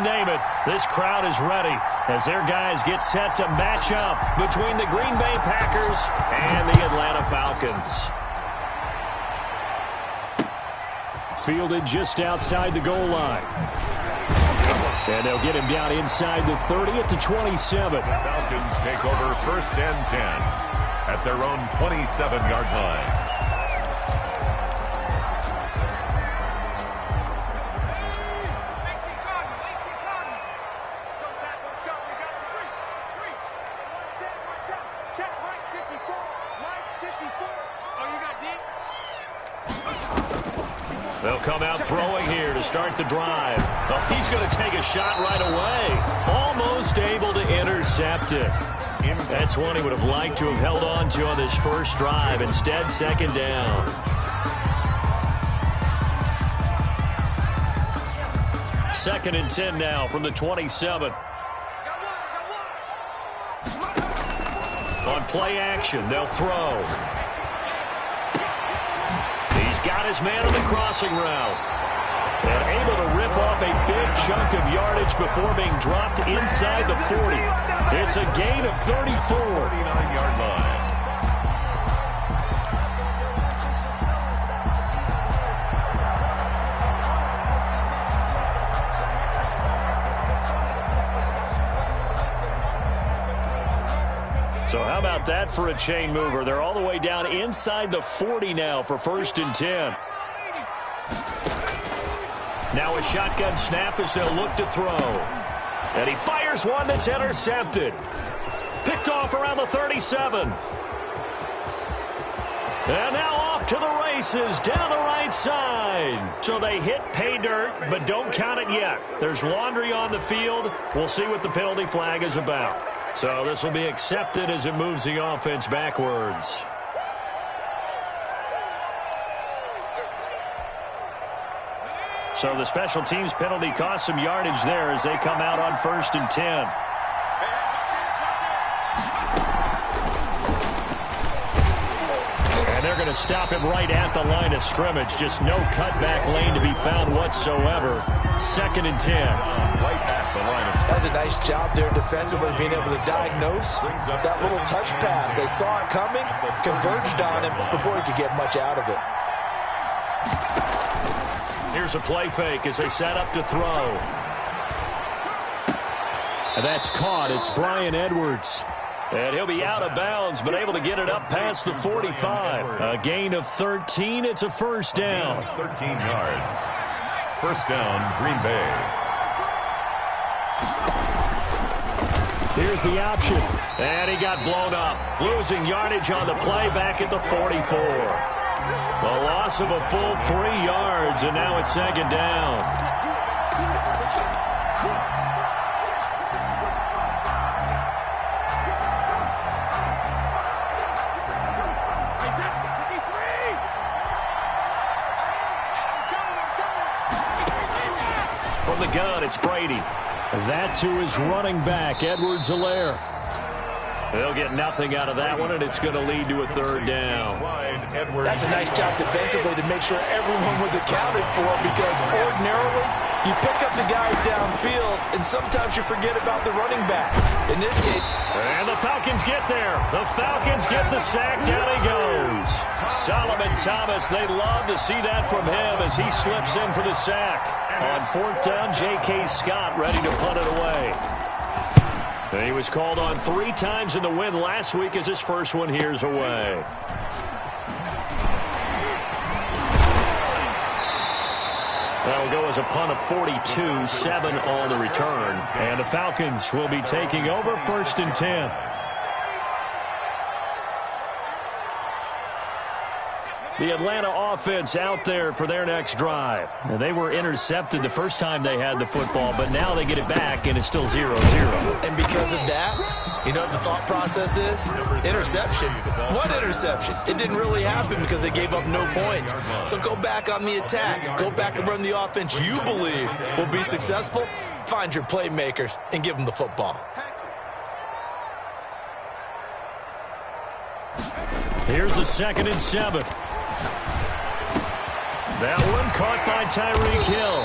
name it, this crowd is ready as their guys get set to match up between the Green Bay Packers and the Atlanta Falcons. Fielded just outside the goal line. And they'll get him down inside the 30 at the 27. The Falcons take over 1st and 10 at their own 27-yard line. They'll come out throwing here to start the drive. Oh, he's going to take a shot right away. Almost able to intercept it. That's one he would have liked to have held on to on this first drive. Instead, 2nd down. Second and 10 now from the 27. On play action, they'll throw. Got his man on the crossing route. And able to rip off a big chunk of yardage before being dropped inside the 40. It's a gain of 34. 39-yard line. So how about that for a chain mover? They're all the way down inside the 40 now for 1st and 10. Now a shotgun snap as they'll look to throw. And he fires one that's intercepted. Picked off around the 37. And now off to the races down the right side. So they hit pay dirt, but don't count it yet. There's laundry on the field. We'll see what the penalty flag is about. So this will be accepted as it moves the offense backwards. So the special teams penalty cost some yardage there as they come out on 1st and 10. And they're going to stop him right at the line of scrimmage. Just no cutback lane to be found whatsoever. 2nd and 10. Right at the line of scrimmage. That's a nice job there defensively, being able to diagnose that little touch pass. They saw it coming, converged on him before he could get much out of it. Here's a play fake as they set up to throw. And that's caught. It's Bryan Edwards. And he'll be out of bounds, but able to get it up past the 45. A gain of 13. It's a 1st down. 13 yards. 1st down, Green Bay. Here's the option. And he got blown up. Losing yardage on the play back at the 44. A loss of a full 3 yards, and now it's 2nd down. From the gun, it's Brady. That to his running back, Edwards-Helaire. They'll get nothing out of that one, and it's going to lead to a 3rd down. That's a nice job defensively to make sure everyone was accounted for, because ordinarily you pick up the guys downfield, and sometimes you forget about the running back. In this case... And the Falcons get there. The Falcons get the sack. Down he goes. Solomon Thomas, they love to see that from him as he slips in for the sack. On 4th down, J.K. Scott ready to punt it away. And he was called on 3 times in the win last week as his first one here's away. That will go as a punt of 42, 7 on the return. And the Falcons will be taking over 1st and 10. The Atlanta offense out there for their next drive. Now, they were intercepted the first time they had the football, but now they get it back, and it's still 0-0. And because of that, you know what the thought process is? Interception. What interception? It didn't really happen because they gave up no points. So go back on the attack. Go back and run the offense you believe will be successful. Find your playmakers and give them the football. Here's a 2nd and 7. That one caught by Tyreek Hill.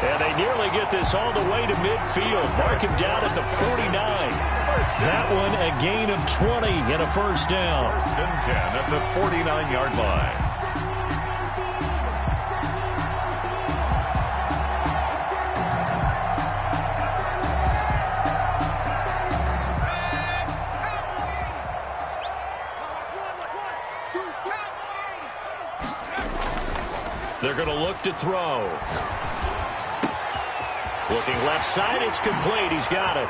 And they nearly get this all the way to midfield. Mark him down at the 49. That one a gain of 20 and a first down. First and 10 at the 49-yard line. They're going to look to throw. Looking left side, it's complete. He's got it.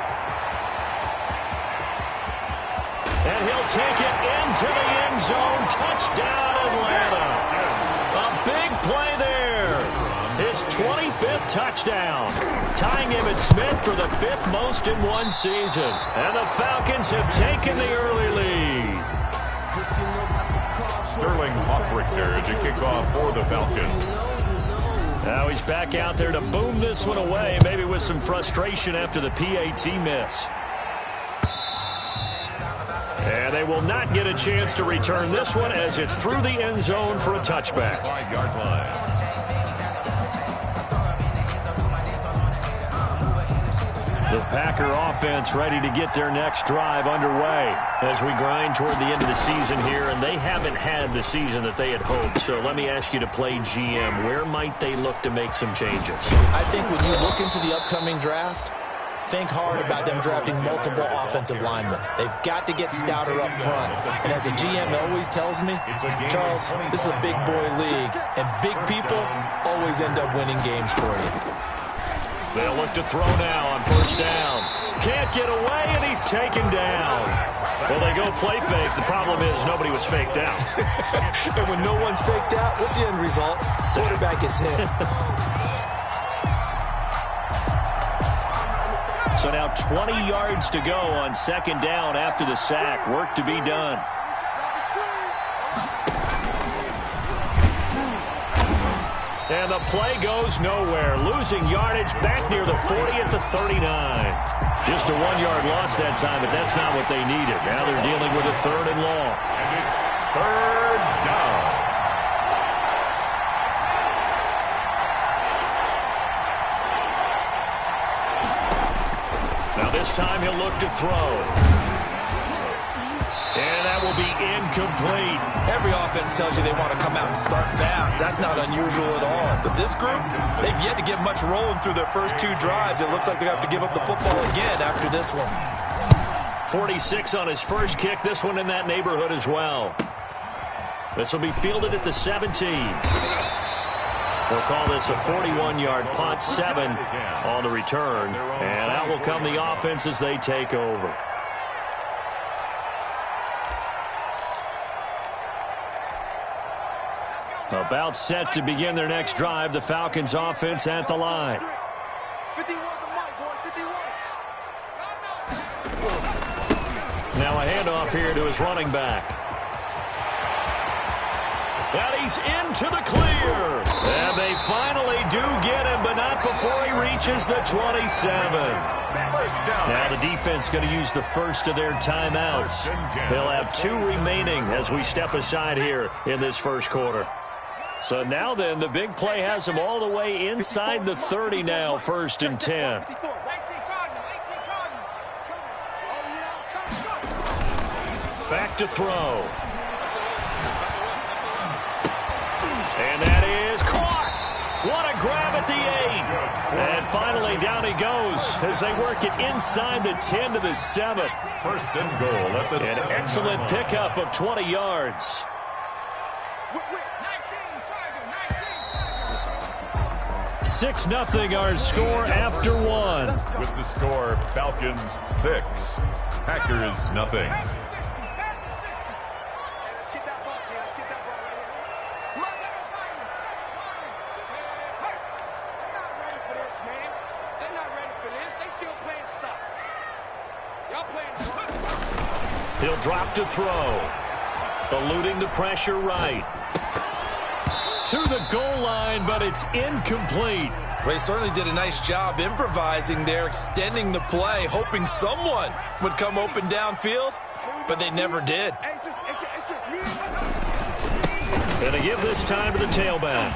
And he'll take it into the end zone. Touchdown, Atlanta. A big play there. His 25th touchdown. Tying him and Smith for the 5th most in one season. And the Falcons have taken the early lead. Sterling Hoffrichter to kick off for the Falcons. Now he's back out there to boom this one away, maybe with some frustration after the PAT miss. And they will not get a chance to return this one as it's through the end zone for a touchback. 5-yard line. The Packer offense ready to get their next drive underway as we grind toward the end of the season here, and they haven't had the season that they had hoped. So let me ask you to play GM. Where might they look to make some changes? I think when you look into the upcoming draft, think hard about them drafting multiple offensive linemen. They've got to get stouter up front. And as a GM always tells me, Charles, this is a big boy league, and big people always end up winning games for you. They'll look to throw now on first down. Can't get away, and he's taken down. Well, they go play fake. The problem is nobody was faked out. And when no one's faked out, what's the end result? Quarterback gets hit. So now 20 yards to go on second down after the sack. Work to be done. And the play goes nowhere. Losing yardage back near the 40 at the 39. Just a 1-yard loss that time, but that's not what they needed. Now they're dealing with a 3rd and long. And it's 3rd down. Now this time he'll look to throw. And that will be incomplete. Every offense tells you they want to come out and start fast. That's not unusual at all. But this group, they've yet to get much rolling through their first 2 drives. It looks like they're going to have to give up the football again after this one. 46 on his first kick. This one in that neighborhood as well. This will be fielded at the 17. We'll call this a 41-yard punt, 7 on the return. And out will come the offense as they take over. About set to begin their next drive. The Falcons offense at the line. Now a handoff here to his running back. And he's into the clear. And they finally do get him, but not before he reaches the 27. Now the defense going to use the first of their timeouts. They'll have 2 remaining as we step aside here in this first quarter. So now then, the big play has them all the way inside the 30 now, 1st and 10. Back to throw. And that is caught. What a grab at the 8. And finally down he goes as they work it inside the 10 to the 7. 1st and goal at the 7. An excellent pickup of 20 yards. 6-0 our score after 1. With the score, Falcons 6, Packers nothing. He'll drop to throw. Eluding the pressure right. To the goal line, but it's incomplete. Well, he certainly did a nice job improvising there, extending the play, hoping someone would come open downfield, but they never did. Going to give this time to the tailback.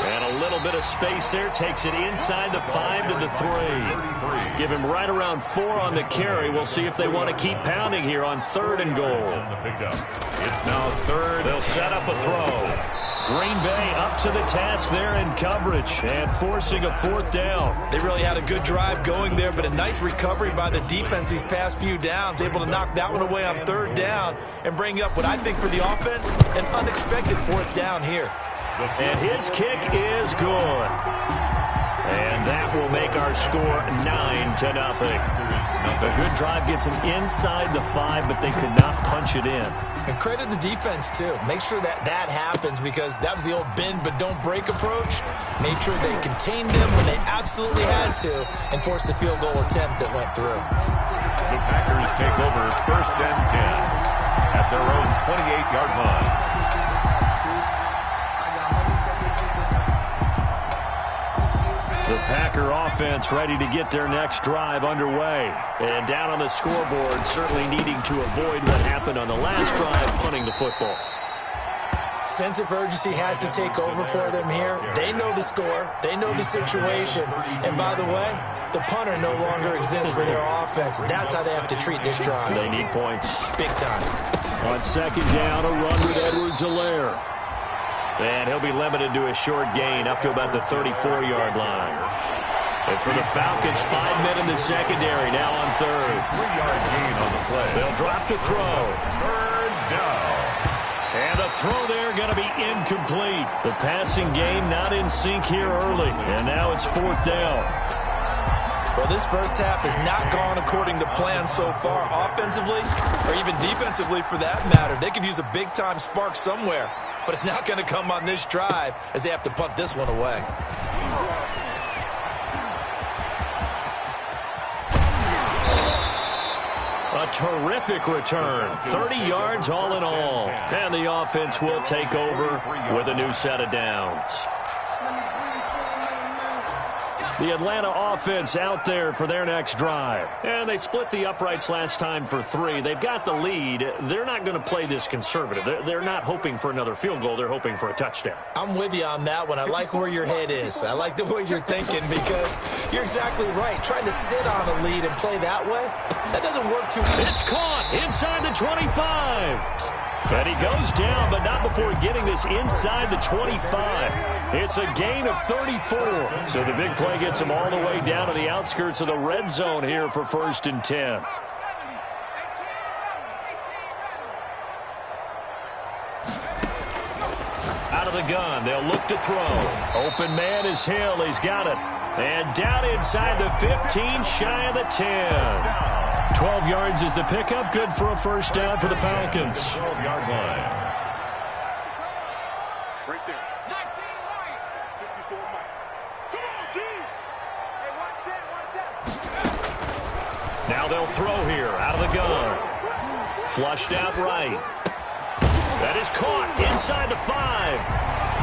And a little bit of space there. Takes it inside the 5 to the 3. Give him right around 4 on the carry. We'll see if they want to keep pounding here on 3rd and goal. It's now 3rd. They'll set up a throw. Green Bay up to the task there in coverage and forcing a 4th down. They really had a good drive going there, but a nice recovery by the defense these past few downs, able to knock that one away on 3rd down and bring up what I think for the offense, an unexpected 4th down here. And his kick is good. And that will make our score 9-0. A good drive gets them inside the 5, but they could not punch it in. And credit the defense, too. Make sure that happens, because that was the old bend but don't break approach. Made sure they contained them when they absolutely had to and forced the field goal attempt that went through. The Packers take over 1st and 10 at their own 28-yard line. The Packer offense ready to get their next drive underway. And down on the scoreboard, certainly needing to avoid what happened on the last drive, punting the football. Sense of urgency has to take over for them here. They know the score. They know the situation. And by the way, the punter no longer exists for their offense. That's how they have to treat this drive. They need points. Big time. On 2nd down, a run with Edwards-Helaire. And he'll be limited to a short gain up to about the 34-yard line. And for the Falcons, 5 men in the secondary, now on 3rd. 3-yard gain on the play. They'll drop to throw. 3rd down. And the throw there going to be incomplete. The passing game not in sync here early. And now it's 4th down. Well, this first half has not gone according to plan so far, offensively or even defensively for that matter. They could use a big-time spark somewhere, but it's not going to come on this drive as they have to punt this one away. A terrific return. 30 yards all in all. And the offense will take over with a new set of downs. The Atlanta offense out there for their next drive. And they split the uprights last time for 3. They've got the lead. They're not going to play this conservative. They're not hoping for another field goal. They're hoping for a touchdown. I'm with you on that one. I like where your head is. I like the way you're thinking, because you're exactly right. Trying to sit on a lead and play that way, that doesn't work too well. It's caught inside the 25. And he goes down, but not before getting this inside the 25. It's a gain of 34. So the big play gets him all the way down to the outskirts of the red zone here for 1st and 10. Out of the gun, they'll look to throw. Open man is Hill. He's got it. And down inside the 15, shy of the 10. 12 yards is the pickup. Good for a 1st down for the Falcons. 12-yard line. Right there. 19 Mike. 54 Mike. Come on, D. Hey, watch that. Now they'll throw here out of the gun. Flushed out right. That is caught inside the 5.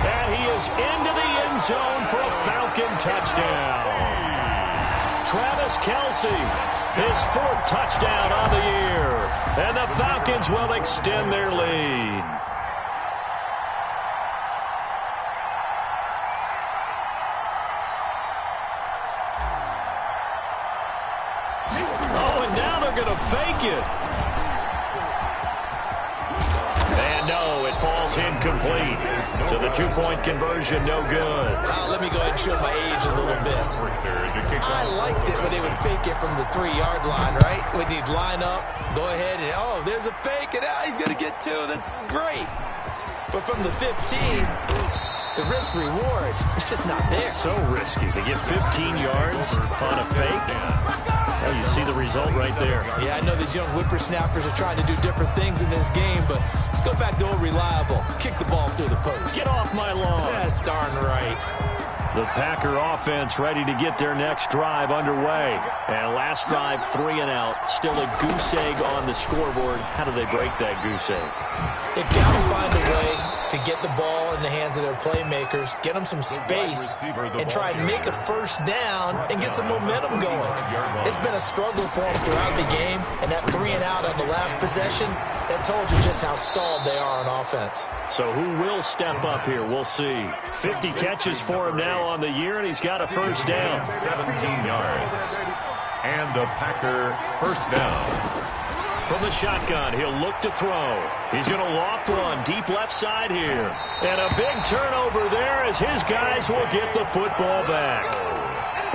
And he is into the end zone for a Falcon touchdown. Travis Kelce, his 4th touchdown on the year. And the Falcons will extend their lead. Oh, and now they're going to fake it. And no, it falls incomplete. So the 2-point conversion, no good. Let me go ahead and show my age a little bit. I liked it when they would fake it from the 3-yard line, right? When you'd line up, go ahead and, oh, there's a fake, and he's going to get 2. That's great. But from the 15, the risk-reward, it's just not there. So risky to get 15 yards on a fake. Well, you see the result right there. Yeah, I know these young whippersnappers are trying to do different things in this game, but let's go back to old reliable. Kick the ball through the post. Get off my lawn. That's darn right. The Packer offense ready to get their next drive underway. And last drive, 3 and out. Still a goose egg on the scoreboard. How do they break that goose egg? They've got to find a way to get the ball in the hands of their playmakers, get them some space, and try and make a first down and get some momentum going. It's been a struggle for them throughout the game, and that 3 and out on the last possession, that told you just how stalled they are on offense. So who will step up here? We'll see. 50 catches for him now on the year, and he's got a first down. 17 yards. And a Packer first down. From the shotgun, he'll look to throw. He's going to loft one deep left side here. And a big turnover there as his guys will get the football back.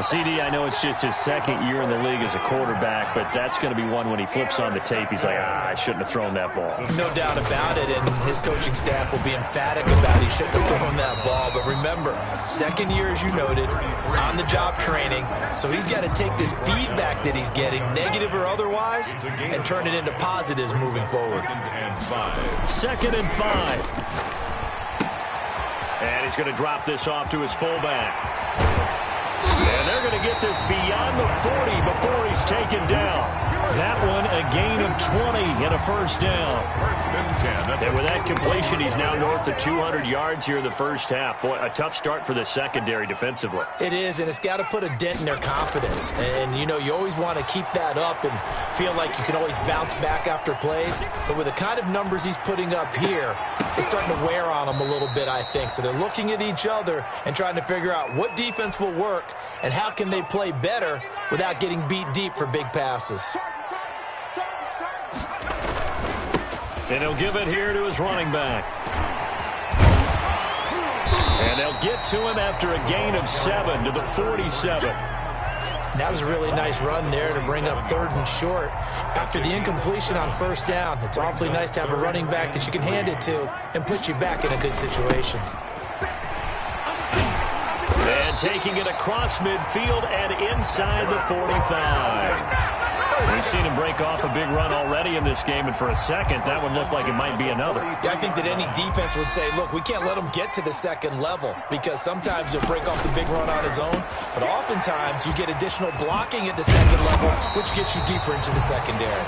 CD, I know it's just his second year in the league as a quarterback, but that's going to be one when he flips on the tape. He's like, I shouldn't have thrown that ball. No doubt about it, and his coaching staff will be emphatic about he shouldn't have thrown that ball. But remember, second year, as you noted, on-the-job training, so he's got to take this feedback that he's getting, negative or otherwise, and turn it into positives moving forward. 2nd and 5. And he's going to drop this off to his fullback. And they're going to get this beyond the 40 before he's taken down. That one a gain of 20 and a first down. And with that completion, he's now north of 200 yards here in the first half. Boy, a tough start for the secondary defensively. It is, and it's got to put a dent in their confidence. And, you know, you always want to keep that up and feel like you can always bounce back after plays. But with the kind of numbers he's putting up here, it's starting to wear on them a little bit, I think. So they're looking at each other and trying to figure out what defense will work and how can they play better without getting beat deep for big passes. And he'll give it here to his running back. And they'll get to him after a gain of 7 to the 47. That was a really nice run there to bring up 3rd and short. After the incompletion on first down, it's awfully nice to have a running back that you can hand it to and put you back in a good situation. And taking it across midfield and inside the 45. We've seen him break off a big run already in this game, and for a second, that one looked like it might be another. Yeah, I think that any defense would say, look, we can't let him get to the second level, because sometimes he'll break off the big run on his own, but oftentimes you get additional blocking at the second level, which gets you deeper into the secondary.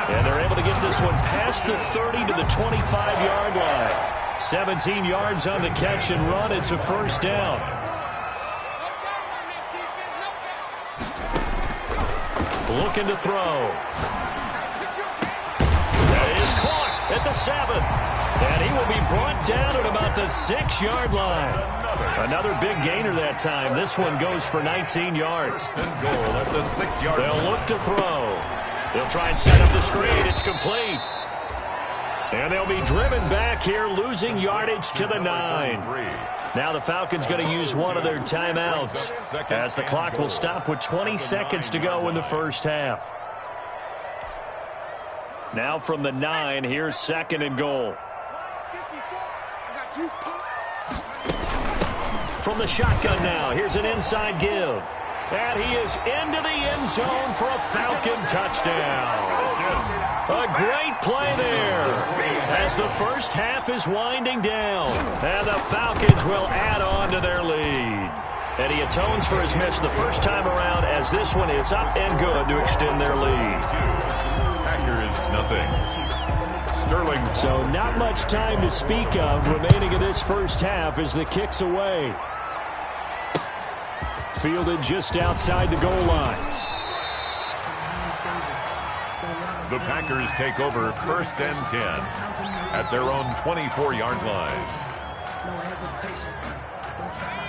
And they're able to get this one past the 30 to the 25-yard line. 17 yards on the catch and run. It's a first down. Looking to throw. That is caught at the 7. And he will be brought down at about the 6-yard line. Another big gainer that time. This one goes for 19 yards. And goal at the 6-yard line. They'll look to throw. They'll try and set up the screen. It's complete. And they'll be driven back here, losing yardage to the 9. Now the Falcons going to use one of their timeouts as the clock will stop with 20 seconds to go in the first half. Now from the 9, here's 2nd and goal. From the shotgun now, here's an inside give. And he is into the end zone for a Falcon touchdown. A great play there as the first half is winding down. And the Falcons will add on to their lead. And he atones for his miss the first time around as this one is up and good to extend their lead. Packers, nothing. Sterling. So not much time to speak of remaining in this first half as the kick's away. Fielded just outside the goal line. The Packers take over 1st and 10 at their own 24-yard line.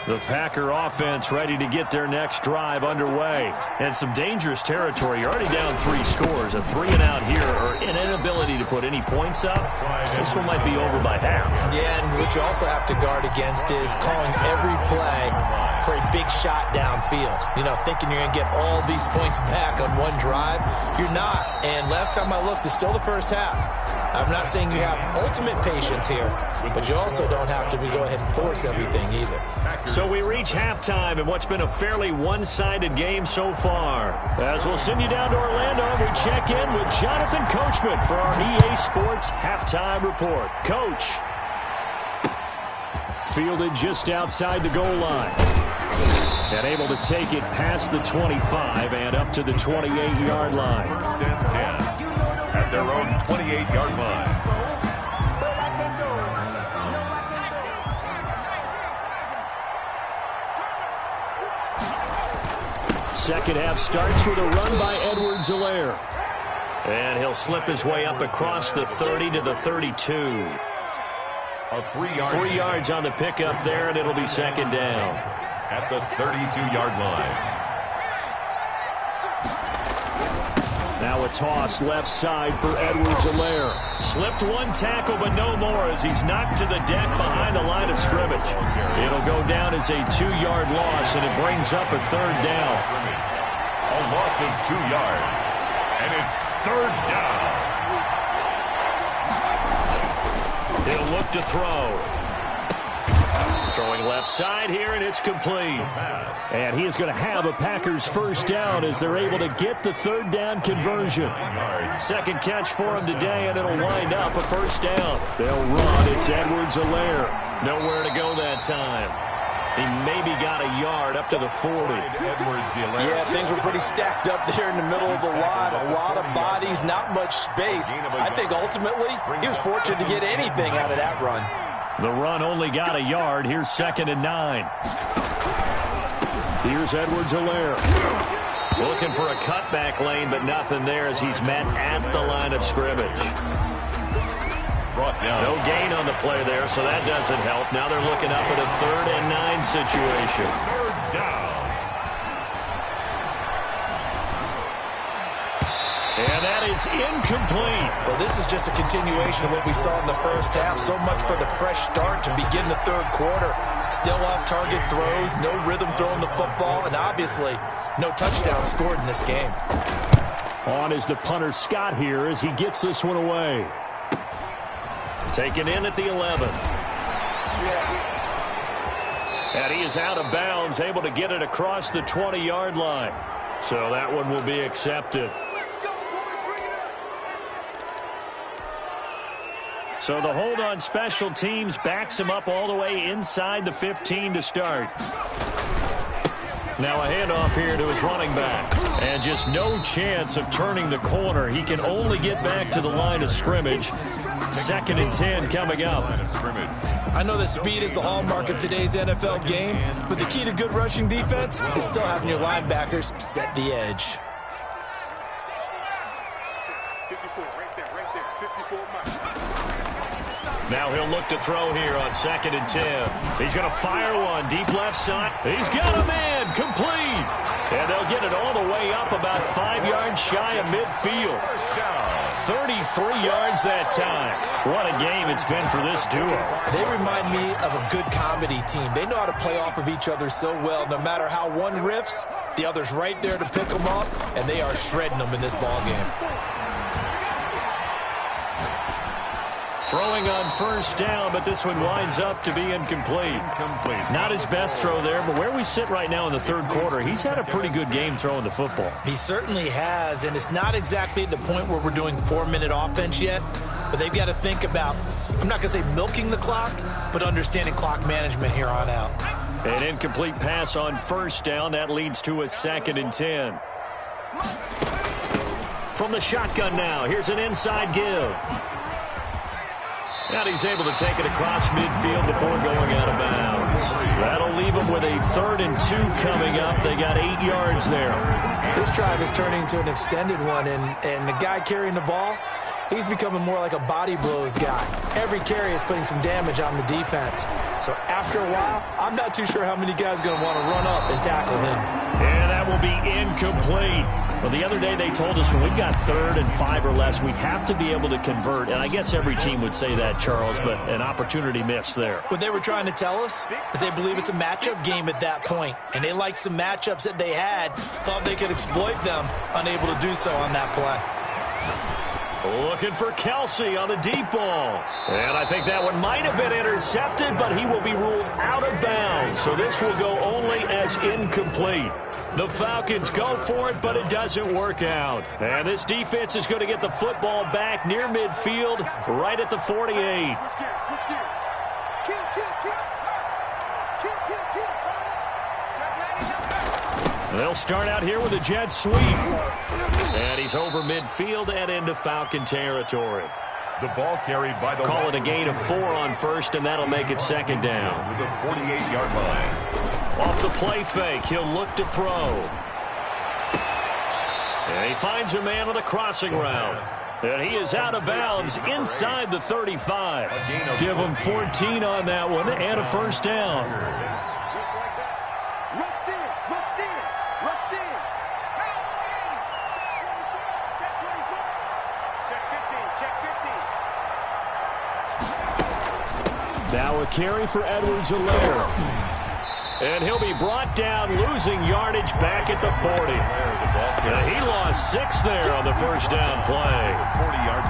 The Packer offense ready to get their next drive underway. And some dangerous territory. You're already down 3 scores. A 3 and out here, or an inability to put any points up. This one might be over by half. Yeah, and what you also have to guard against is calling every play for a big shot downfield. You know, thinking you're going to get all these points back on one drive. You're not. And last time I looked, it's still the first half. I'm not saying you have ultimate patience here, but you also don't have to go ahead and force everything either. So we reach halftime in what's been a fairly one-sided game so far. As we'll send you down to Orlando, we check in with Jonathan Coachman for our EA Sports Halftime Report. Coach. Fielded just outside the goal line. And able to take it past the 25 and up to the 28-yard line. 1st and 10 at their own 28-yard line. second half starts with a run by Edwards-Helaire. And he'll slip his way up across the 30 to the 32. A 3 yards on the pickup there, and it'll be second down. At the 32-yard line. Now a toss left side for Edwards-Helaire. Slipped one tackle, but no more as he's knocked to the deck behind the line of scrimmage. It'll go down as a 2-yard loss, and it brings up a third down. A loss of 2 yards. And it's third down. He'll look to throw. Throwing left side here, and it's complete. And he is going to have a Packers first down as they're able to get the third down conversion. Second catch for him today, and it'll wind up a first down. They'll run. It's Edwards-Helaire. Nowhere to go that time. He maybe got a yard up to the 40. Yeah, things were pretty stacked up there in the middle of the lot. A lot of bodies, not much space. I think ultimately he was fortunate to get anything out of that run. The run only got a yard. Here's 2nd and 9. Here's Edwards-Helaire. Looking for a cutback lane, but nothing there as he's met at the line of scrimmage. No gain on the play there, so that doesn't help. Now they're looking up at a 3rd and 9 situation. Third down. And that is incomplete. Well, this is just a continuation of what we saw in the first half. So much for the fresh start to begin the third quarter. Still off-target throws, no rhythm throwing the football, and obviously no touchdown scored in this game. On is the punter Scott here as he gets this one away. Taken in at the 11. And he is out of bounds, able to get it across the 20-yard line. So that one will be accepted. So the hold on special teams backs him up all the way inside the 15 to start. Now a handoff here to his running back. And just no chance of turning the corner. He can only get back to the line of scrimmage. 2nd and 10 coming up. I know that speed is the hallmark of today's NFL game, but the key to good rushing defense is still having your linebackers set the edge. 54, right there, 54 miles. Now he'll look to throw here on 2nd and 10. He's going to fire one deep left side. He's got a man complete. And they'll get it all the way up about 5 yards shy of midfield. 33 yards that time. What a game it's been for this duo. They remind me of a good comedy team. They know how to play off of each other so well. No matter how one riffs, the other's right there to pick them up, and they are shredding them in this ball game. Throwing on first down, but this one winds up to be incomplete. Not his best throw there, but where we sit right now in the third quarter, he's had a pretty good game throwing the football. He certainly has, and it's not exactly at the point where we're doing 4-minute offense yet, but they've got to think about, I'm not going to say milking the clock, but understanding clock management here on out. An incomplete pass on first down. That leads to a 2nd and 10. From the shotgun now, here's an inside give. And he's able to take it across midfield before going out of bounds. That'll leave them with a 3rd and 2 coming up. They got 8 yards there. This drive is turning into an extended one, and the guy carrying the ball, he's becoming more like a body blows guy. Every carry is putting some damage on the defense. So after a while, I'm not too sure how many guys are going to want to run up and tackle him. And that will be incomplete. Well, the other day they told us when we've got 3rd and 5 or less, we have to be able to convert. And I guess every team would say that, Charles, but an opportunity missed there. What they were trying to tell us is they believe it's a matchup game at that point. And they liked some matchups that they had, thought they could exploit them, unable to do so on that play. Looking for Kelsey on the deep ball. And I think that one might have been intercepted, but he will be ruled out of bounds. So this will go only as incomplete. The Falcons go for it, but it doesn't work out. And this defense is going to get the football back near midfield, right at the 48. They'll start out here with a jet sweep. And he's over midfield and into Falcon territory. The ball carried by the... Call it a gain of 4 on first, and that'll make it 2nd down. To the 48-yard line. Off the play fake, he'll look to throw. And he finds a man on the crossing route. And he is out of bounds inside the 35. Give him 14 on that one and a first down. Just like that. Rush in, rush in, rush in. Check 24. Check 15, check 15. Now a carry for Edwards-Helaire. And he'll be brought down, losing yardage back at the 40. And he lost 6 there on the first down play.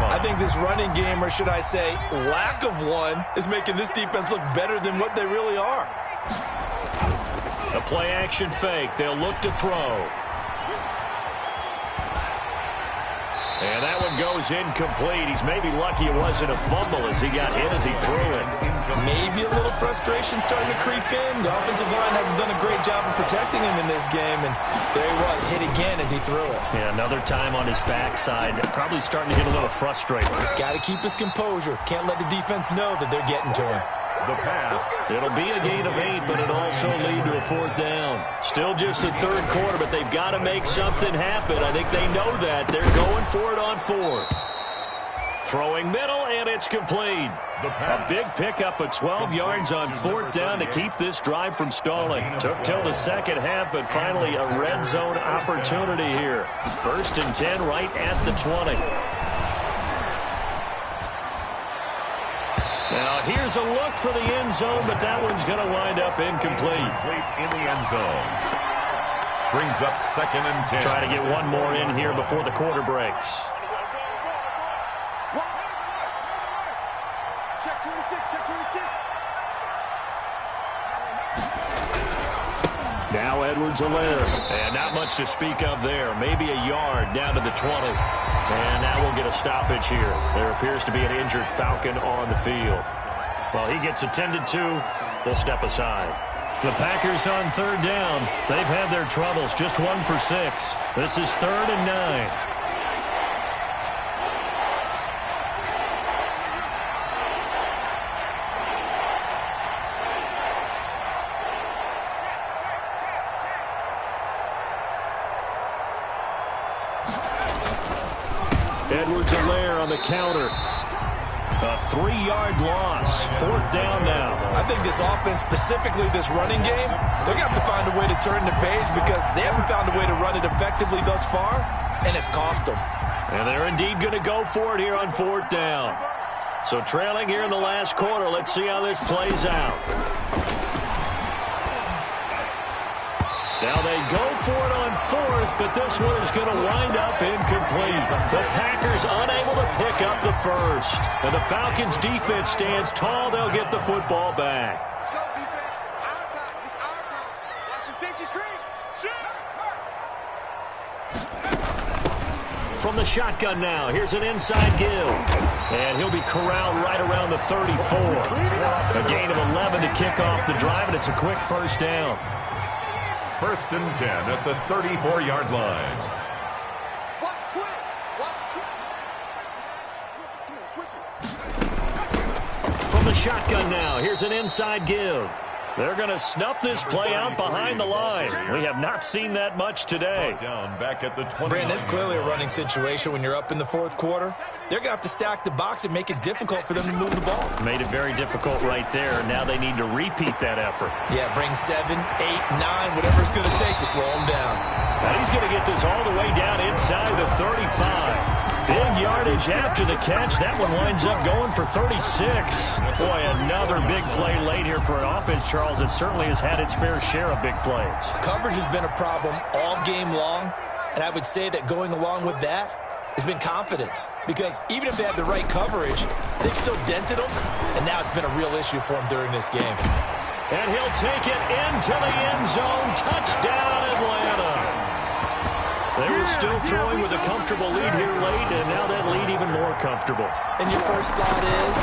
I think this running game, or should I say lack of one, is making this defense look better than what they really are. A play-action fake. They'll look to throw. And that one goes incomplete. He's maybe lucky it wasn't a fumble as he got hit as he threw it. Maybe a little frustration starting to creep in. The offensive line hasn't done a great job of protecting him in this game, and there he was, hit again as he threw it. Yeah, another time on his backside. Probably starting to get a little frustrated. Got to keep his composure. Can't let the defense know that they're getting to him. The pass. It'll be a gain of 8, but it'll also lead to a 4th down. Still just the 3rd quarter, but they've got to make something happen. I think they know that. They're going for it on 4th. Throwing middle, and it's complete. A big pickup of 12 yards on 4th down to keep this drive from stalling. Took till the second half, but finally a red zone opportunity here. 1st and 10 right at the 20. Now, here's a look for the end zone, but that one's going to wind up incomplete. In the end zone. Brings up 2nd and 10. Try to get one more in here before the quarter breaks. Check 26, check 26. Now Edwards-Helaire. And not much to speak of there. Maybe a yard down to the 20. And now we'll get a stoppage here. There appears to be an injured Falcon on the field. While he gets attended to, we'll step aside. The Packers on 3rd down. They've had their troubles. Just 1 for 6. This is 3rd and 9. Edwards-Helaire on the counter. A 3-yard loss. 4th down now. I think this offense, specifically this running game, they're going to have to find a way to turn the page because they haven't found a way to run it effectively thus far, and it's cost them. And they're indeed going to go for it here on 4th down. So trailing here in the last quarter. Let's see how this plays out. Now they go for it on 4th, but this one is going to wind up incomplete. The Packers unable to pick up the 1st. And the Falcons defense stands tall. They'll get the football back. Let's go, defense. Our time. It's our time. Watch the safety creep. Shoot. From the shotgun now, here's an inside give. And he'll be corralled right around the 34. A gain of 11 to kick off the drive, and it's a quick 1st down. 1st and 10 at the 34-yard line. Watch twist. Watch twist. Switch it. From the shotgun now, here's an inside give. They're going to snuff this play out behind the line. We have not seen that much today. Down back at the 20. Brandon, it's clearly a running situation when you're up in the 4th quarter. They're going to have to stack the box and make it difficult for them to move the ball. Made it very difficult right there. Now they need to repeat that effort. Yeah, bring 7, 8, 9, whatever it's going to take to slow them down. Now he's going to get this all the way down inside the 35. Big yardage after the catch. That one winds up going for 36. Boy, another big play late here for an offense, Charles, that certainly has had its fair share of big plays. Coverage has been a problem all game long, and I would say that going along with that has been confidence. Because even if they had the right coverage, they've still dented them, and now it's been a real issue for them during this game. And he'll take it into the end zone. Touchdown, Atlanta. They were still throwing with a comfortable lead here late, and now that lead even more comfortable. And your first thought is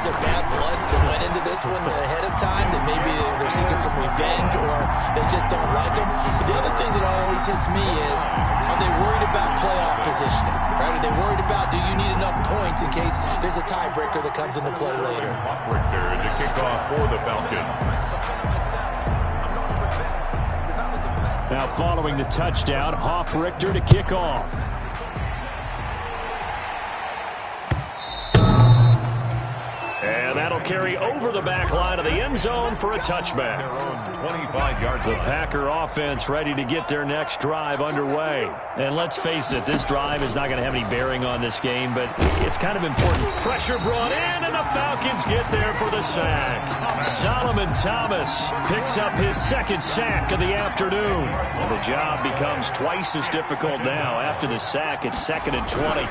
there bad blood that went into this one ahead of time, that maybe they're seeking some revenge or they just don't like them? But the other thing that always hits me is, are they worried about playoff positioning? Right? Are they worried about, do you need enough points in case there's a tiebreaker that comes into play later? To kick off for the Falcons. Now following the touchdown, Hoff-Richter to kick off. And that'll carry over the back line of the end zone for a touchback. 25-yard The Packer offense ready to get their next drive underway. And let's face it, this drive is not going to have any bearing on this game, but it's kind of important. Pressure brought in, and the Falcons get there for the sack. Solomon Thomas picks up his second sack of the afternoon. And the job becomes twice as difficult now. After the sack, it's 2nd and 20.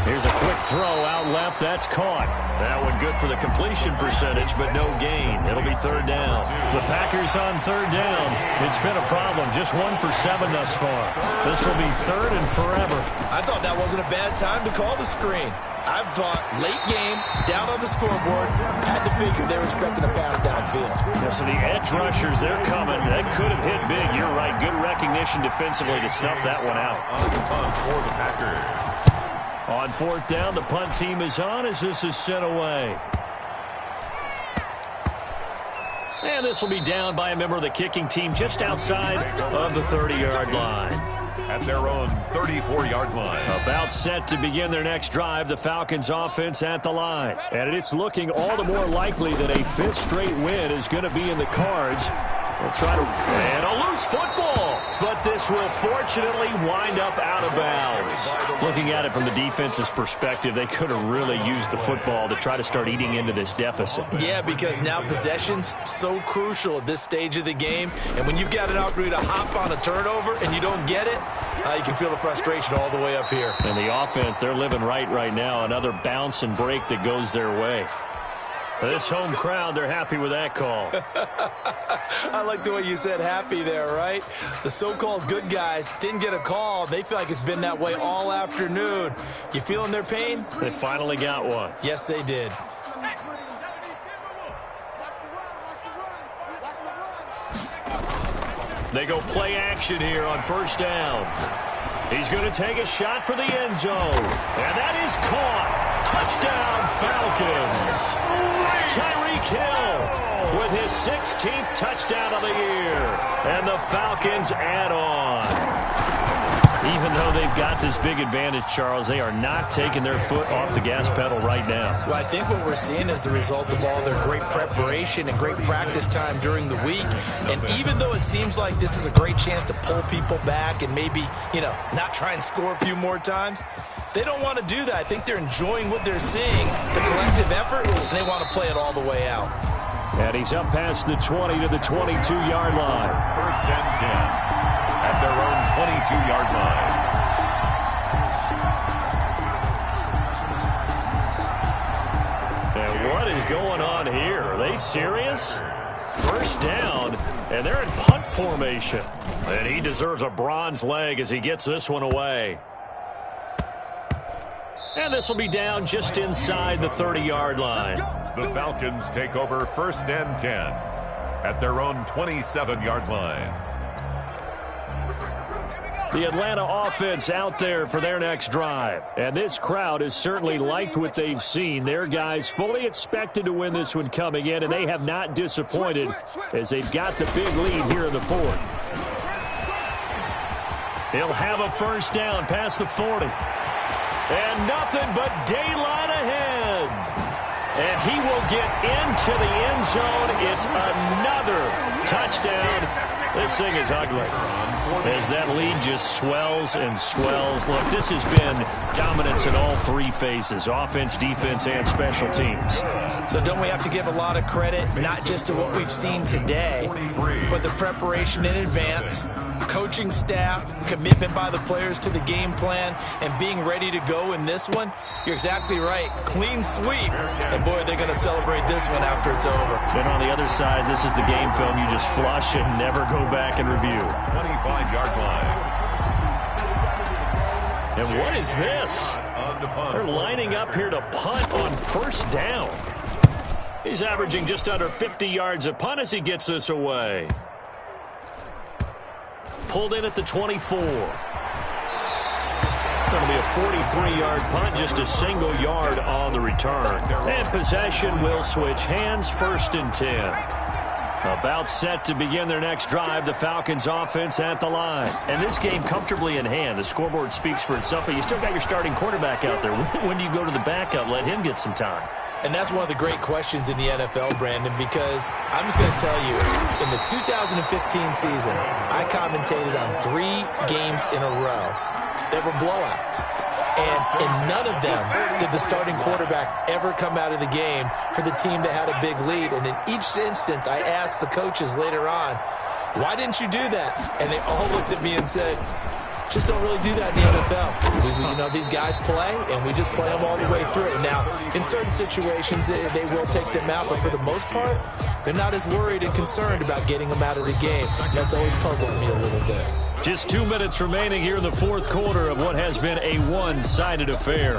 Here's a quick throw out left. That's caught. That one good for the completion percentage, but no gain. It'll be 3rd down. The Packers on 3rd down. It's been a problem. Just 1 for 7 thus far. This will be 3rd and forever. I thought that wasn't a bad time to call the screen. I thought late game, down on the scoreboard, had to figure they were expecting a pass downfield. Yeah, so the edge rushers, they're coming. That could have hit big. You're right. Good recognition defensively to snuff that one out. for the Packers. On 4th down, the punt team is on as this is sent away. And this will be down by a member of the kicking team just outside of the 30-yard line. At their own 34-yard line. About set to begin their next drive, the Falcons offense at the line. And it's looking all the more likely that a 5th straight win is going to be in the cards. They'll try to... And a loose football! But this will fortunately wind up out of bounds. Looking at it from the defense's perspective, they could have really used the football to try to start eating into this deficit. Yeah, because now possession's so crucial at this stage of the game. And when you've got an opportunity to hop on a turnover and you don't get it, you can feel the frustration all the way up here. And the offense, they're living right now. Another bounce and break that goes their way. This home crowd, they're happy with that call. I like the way you said happy there, right? The so-called good guys didn't get a call. They feel like it's been that way all afternoon. You feeling their pain? They finally got one. Yes, they did. They go play action here on 1st down. He's going to take a shot for the end zone. And that is caught. Touchdown, Falcons. Tyreek Hill with his 16th touchdown of the year. And the Falcons add on. Even though they've got this big advantage, Charles, they are not taking their foot off the gas pedal right now. Well, I think what we're seeing is the result of all their great preparation and great practice time during the week. And even though it seems like this is a great chance to pull people back and maybe, not try and score a few more times, they don't want to do that. I think they're enjoying what they're seeing, the collective effort, and they want to play it all the way out. And he's up past the 20 to the 22-yard line. 1st and 10 at their own 22-yard line. And what is going on here? Are they serious? 1st down, and they're in punt formation. And he deserves a bronze leg as he gets this one away. And this will be down just inside the 30-yard line. The Falcons take over 1st and 10 at their own 27-yard line. The Atlanta offense out there for their next drive. And this crowd has certainly liked what they've seen. Their guys fully expected to win this one coming in, and they have not disappointed as they've got the big lead here in the 4th. He'll have a 1st down past the 40. And nothing but daylight ahead. And he will get into the end zone. It's another touchdown. This thing is ugly as that lead just swells and swells. Look, this has been dominance in all 3 phases, offense, defense, and special teams. So don't we have to give a lot of credit, not just to what we've seen today, but the preparation in advance, coaching staff, commitment by the players to the game plan, and being ready to go in this one? You're exactly right. Clean sweep. And, boy, they're going to celebrate this one after it's over. And on the other side, this is the game film you just flush and never go back and review. 25-yard line. And what is this? They're lining up here to punt on 1st down. He's averaging just under 50 yards a punt as he gets this away. Pulled in at the 24. Going to be a 43-yard punt, just a single yard on the return. And possession will switch hands, 1st and 10. About set to begin their next drive, the Falcons offense at the line. And this game comfortably in hand. The scoreboard speaks for itself, but you still got your starting quarterback out there. When do you go to the backup? Let him get some time. And that's one of the great questions in the NFL, Brandon, because I'm just going to tell you, in the 2015 season, I commentated on 3 games in a row that were blowouts. And in none of them did the starting quarterback ever come out of the game for the team that had a big lead. And in each instance, I asked the coaches later on, why didn't you do that? And they all looked at me and said, just don't really do that in the NFL. You know, these guys play, and we just play them all the way through. Now, in certain situations, they will take them out, but for the most part, they're not as worried and concerned about getting them out of the game. And that's always puzzled me a little bit. Just 2 minutes remaining here in the fourth quarter of what has been a one-sided affair.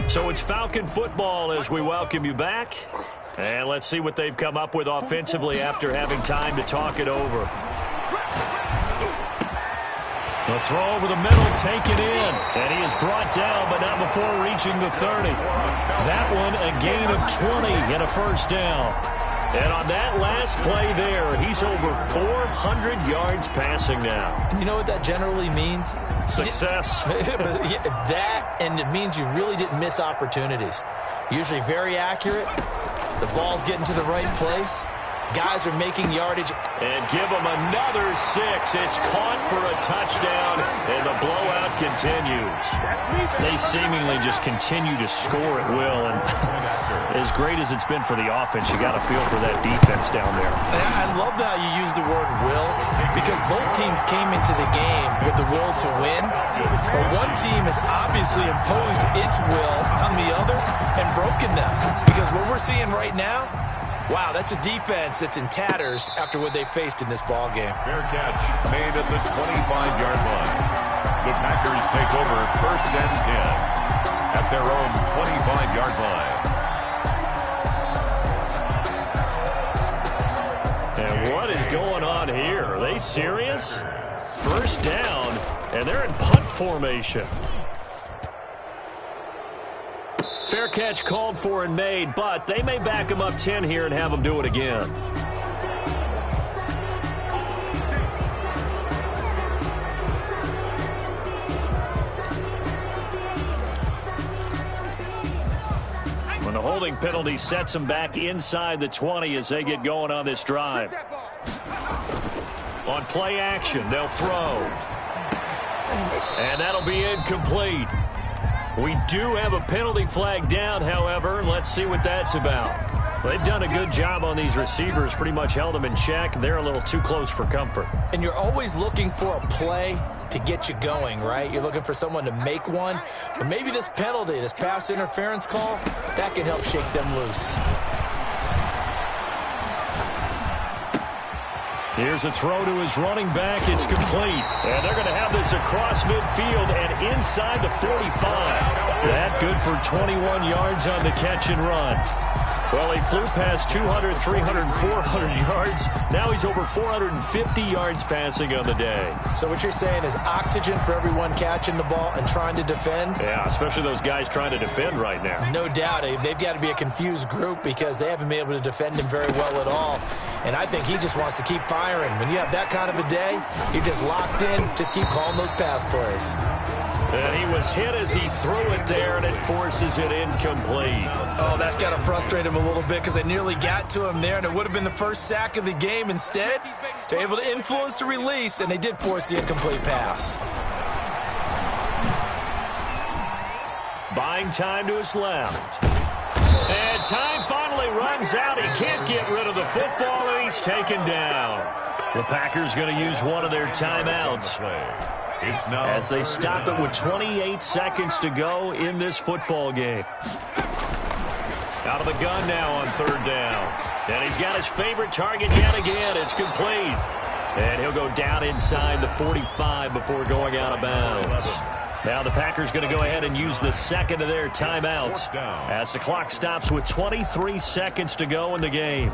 So it's Falcon football as we welcome you back. And let's see what they've come up with offensively after having time to talk it over. The throw over the middle, taken in. And he is brought down, but not before reaching the 30. That one, a gain of 20 and a first down. And on that last play there, he's over 400 yards passing now. You know what that generally means? Success. That, and it means you really didn't miss opportunities. Usually very accurate. The ball's getting to the right place. Guys are making yardage. And give them another 6. It's caught for a touchdown, and the blowout continues. They seemingly just continue to score at will, and as great as it's been for the offense, you got to feel for that defense down there. I love how you use the word will, because both teams came into the game with the will to win, but one team has obviously imposed its will on the other and broken them, because what we're seeing right now, wow, that's a defense that's in tatters after what they faced in this ball game. Fair catch made at the 25-yard line. The Packers take over first and 10 at their own 25-yard line. And what is going on here? Are they serious? First down, and they're in punt formation. Fair catch called for and made, but they may back him up 10 here and have him do it again. When the holding penalty sets them back inside the 20 as they get going on this drive. On play action, they'll throw. And that'll be incomplete. We do have a penalty flag down, however. Let's see what that's about. They've done a good job on these receivers, pretty much held them in check. They're a little too close for comfort. And you're always looking for a play to get you going, right? You're looking for someone to make one. But maybe this penalty, this pass interference call, that can help shake them loose. Here's a throw to his running back. It's complete. And they're going to have this across midfield and inside the 45. That good for 21 yards on the catch and run. Well, he flew past 200, 300, 400 yards. Now he's over 450 yards passing on the day. So what you're saying is oxygen for everyone catching the ball and trying to defend? Yeah, especially those guys trying to defend right now. No doubt. They've got to be a confused group because they haven't been able to defend him very well at all. And I think he just wants to keep firing. When you have that kind of a day, you're just locked in. Just keep calling those pass plays. And he was hit as he threw it there, and it forces it incomplete. Oh, that's got to frustrate him a little bit because they nearly got to him there, and it would have been the first sack of the game. Instead, they're able to influence the release, and they did force the incomplete pass. Buying time to his left. And time finally runs out. He can't get rid of the football, and he's taken down. The Packers going to use one of their timeouts as they stop it with 28 seconds to go in this football game. Out of the gun now on third down. And he's got his favorite target yet again. It's complete. And he'll go down inside the 45 before going out of bounds. Now the Packers going to go ahead and use the second of their timeouts as the clock stops with 23 seconds to go in the game.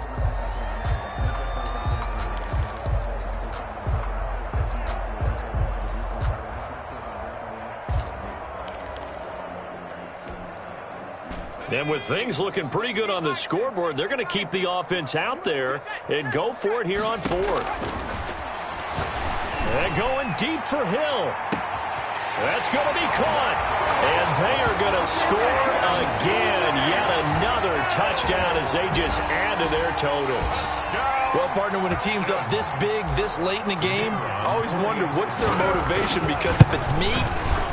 And with things looking pretty good on the scoreboard, they're going to keep the offense out there and go for it here on fourth. And going deep for Hill. That's going to be caught. And they are going to score again. Yet another touchdown as they just add to their totals. Well, partner, when a team's up this big, this late in the game, I always wonder what's their motivation, because if it's me,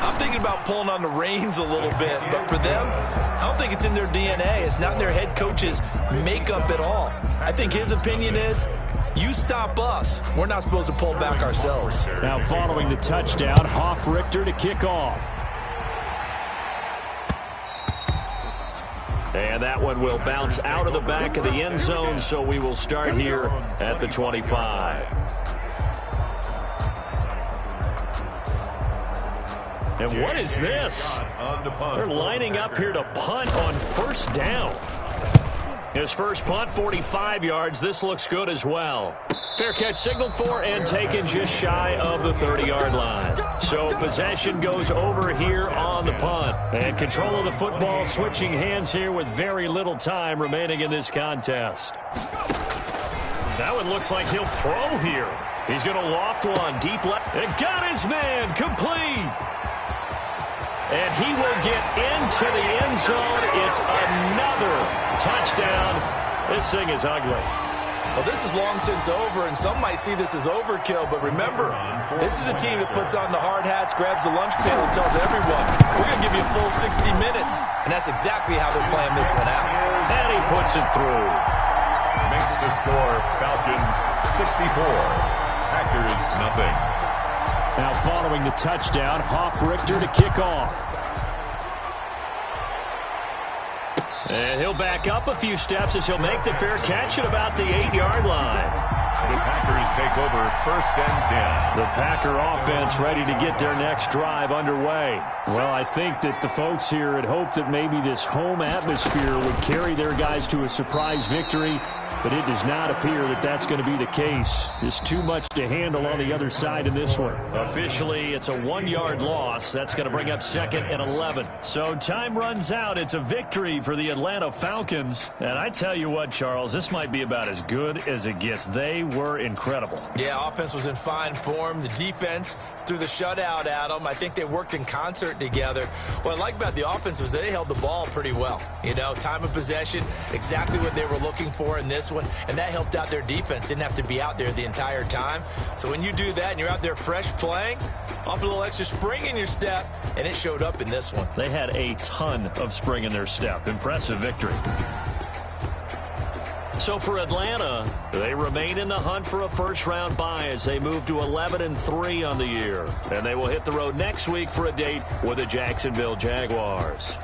I'm thinking about pulling on the reins a little bit. But for them, I don't think it's in their DNA. It's not in their head coach's makeup at all. I think his opinion is, you stop us, we're not supposed to pull back ourselves. Now following the touchdown, Hoff-Richter to kick off. And that one will bounce out of the back of the end zone, so we will start here at the 25. And what is this? They're lining up here to punt on first down. His first punt, 45 yards. This looks good as well. Fair catch signaled for and taken just shy of the 30-yard line. So possession goes over here on the punt. And control of the football switching hands here with very little time remaining in this contest. That one looks like he'll throw here. He's going to loft one deep left. And got his man complete. And he will get into the end zone. It's another touchdown. This thing is ugly. Well, this is long since over, and some might see this as overkill. But remember, this is a team that puts on the hard hats, grabs the lunch pail, and tells everyone, we're going to give you a full 60 minutes. And that's exactly how they're playing this one out. And he puts it through. Makes the score Falcons 64. Packers nothing. Now following the touchdown, Hoff-Richter to kick off. And he'll back up a few steps as he'll make the fair catch at about the 8-yard line. The Packers take over first and 10. The Packer offense ready to get their next drive underway. Well, I think that the folks here had hoped that maybe this home atmosphere would carry their guys to a surprise victory, but it does not appear that that's going to be the case. Just too much to handle on the other side in this one. Officially, it's a 1-yard loss. That's going to bring up 2nd and 11. So time runs out. It's a victory for the Atlanta Falcons. And I tell you what, Charles, this might be about as good as it gets. They were incredible. Yeah, offense was in fine form. The defense threw the shutout at them. I think they worked in concert together. What I like about the offense was they held the ball pretty well. You know, time of possession, exactly what they were looking for in this one, and that helped out their defense. Didn't have to be out there the entire time. So when you do that and you're out there fresh playing, off a little extra spring in your step, and it showed up in this one. They had a ton of spring in their step. Impressive victory. So for Atlanta, they remain in the hunt for a first-round bye as they move to 11-3 on the year. And they will hit the road next week for a date with the Jacksonville Jaguars.